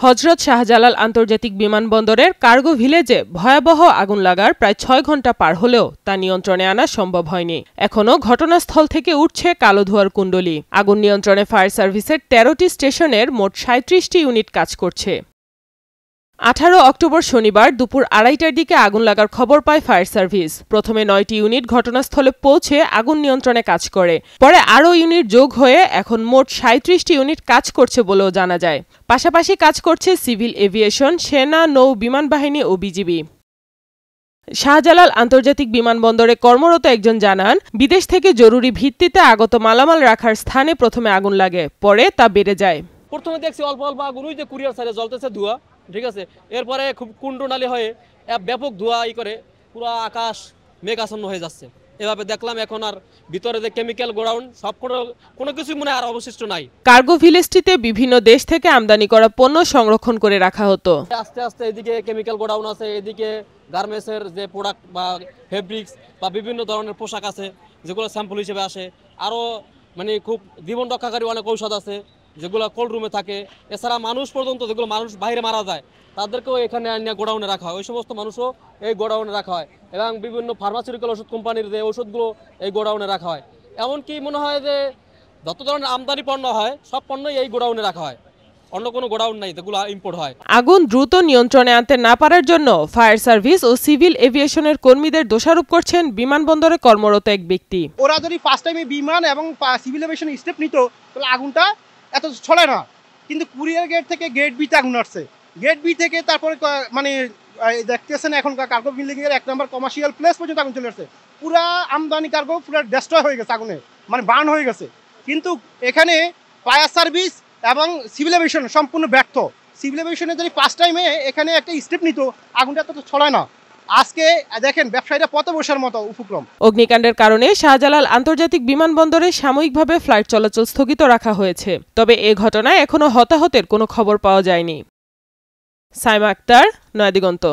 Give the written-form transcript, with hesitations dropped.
হযরত শাহজালাল আন্তর্জাতিক বিমানবন্দরের কার্গো ভিলেজে ভয়াবহ আগুন লাগার প্রায় ৬ ঘণ্টা পার হলেও তা নিয়ন্ত্রণে আনা সম্ভব হয়নি। এখনও ঘটনাস্থল থেকে উঠছে কালো ধোঁয়ার কুণ্ডলী। আগুন নিয়ন্ত্রণে ফায়ার সার্ভিসের ১৩টি স্টেশনের মোট ৩৭টি ইউনিট কাজ করছে। ১৮ অক্টোবর শনিবার দুপুর ২:৩০টার দিকে আগুন লাগার খবর পায় ফায়ার সার্ভিস। প্রথমে ৯টি ইউনিট ঘটনাস্থলে পৌঁছে আগুন নিয়ন্ত্রণে কাজ করে। পরে আরও ইউনিট যোগ হয়ে এখন মোট ৩৭টি ইউনিট কাজ করছে বলেও জানা যায়। পাশাপাশি কাজ করছে সিভিল এভিয়েশন, সেনা, নৌ বিমান বাহিনী ও বিজিবি। শাহজালাল আন্তর্জাতিক বিমানবন্দরে কর্মরত একজন জানান, বিদেশ থেকে জরুরি ভিত্তিতে আগত মালামাল রাখার স্থানে প্রথমে আগুন লাগে, পরে তা বেড়ে যায়। প্রথমে দেখছি অল্প অল্প আগুন, ওই যে কুরিয়ার সাইডে জ্বলতেছে ধোঁয়া, ঠিক আছে। এরপরে খুব কুণ্ডনালী হয়ে ব্যাপক ধোঁয়া করে পুরো আকাশ মেঘাচ্ছন্ন হয়ে যাচ্ছে। এভাবে দেখলাম এখন আর ভিতরে যে কেমিক্যাল গোডাউন সব কোনো কিছু মনে আর অবশিষ্ট নাই। কার্গো ভিলেজটিতে বিভিন্ন দেশ থেকে আমদানি করা পণ্য সংরক্ষণ করে রাখা হতো। আস্তে আস্তে এদিকে কেমিক্যাল গোডাউন আছে, এদিকে গার্মেন্টসের যে প্রোডাক্ট বা ফেব্রিক্স বা বিভিন্ন ধরনের পোশাক আছে যেগুলো স্যাম্পল হিসেবে আসে। আরও মানে খুব জীবন রক্ষাকারী অনেক ঔষধ আছে যেগুলো কোল্ড রুমে থাকে। এছাড়া মানুষ পর্যন্ত যেগুলো মানুষ বাইরে মারা যায় তাদেরকেও এখানে আনিয়ে গোডাউনে রাখা হয়। ওই সমস্ত মানুষও এই গোডাউনে রাখা হয় এবং বিভিন্ন ফার্মাসিউটিক্যাল ওষুধ কোম্পানির যে ওষুধগুলো এই গোডাউনে রাখা হয়। এমনকি মনে হয় যে যত ধরনের আমদানি পণ্য হয় সব পণ্যই এই গোডাউনে রাখা হয়, অন্য কোনো গোডাউন নাই যেগুলো ইম্পোর্ট হয়। আগুন দ্রুত নিয়ন্ত্রণে আনতে না পারার জন্য ফায়ার সার্ভিস ও সিভিল এভিয়েশনের কর্মীদের দোষারোপ করছেন বিমানবন্দরে কর্মরত এক ব্যক্তি। ওরা যদি ফার্স্ট টাইমে বিমান এবং সিভিল এভিয়েশন স্টেপ নিত তাহলে আগুনটা এত ছড়ায় না। কিন্তু কুরিয়ার গেট থেকে গেট বিতে আগুন আসছে, গেট বি থেকে তারপরে মানে দেখতেছেন এখন কার্গো বিল্ডিং এর ১ নম্বর কমার্শিয়াল প্লেস পর্যন্ত আগুন চলে আসছে। পুরা আমদানি কার্গো পুরো ডেস্ট্রয় হয়ে গেছে আগুনে, মানে বার্ন হয়ে গেছে। কিন্তু এখানে ফায়ার সার্ভিস এবং সিভিল এভিয়েশন সম্পূর্ণ ব্যর্থ। সিভিল এভিয়েশনে যদি ফার্স্ট টাইমে এখানে একটা স্টেপ নিত আগুনটা তো ছড়ায় না। আজকে দেখেন ব্যবসায়ীরা পথে বসার মতো উপক্রম। অগ্নিকাণ্ডের কারণে শাহজালাল আন্তর্জাতিক বিমানবন্দরে সাময়িকভাবে ফ্লাইট চলাচল স্থগিত রাখা হয়েছে। তবে এ ঘটনায় এখনো হতাহতের কোনো খবর পাওয়া যায়নি। সাইমা আক্তার, নয়াদিগন্ত।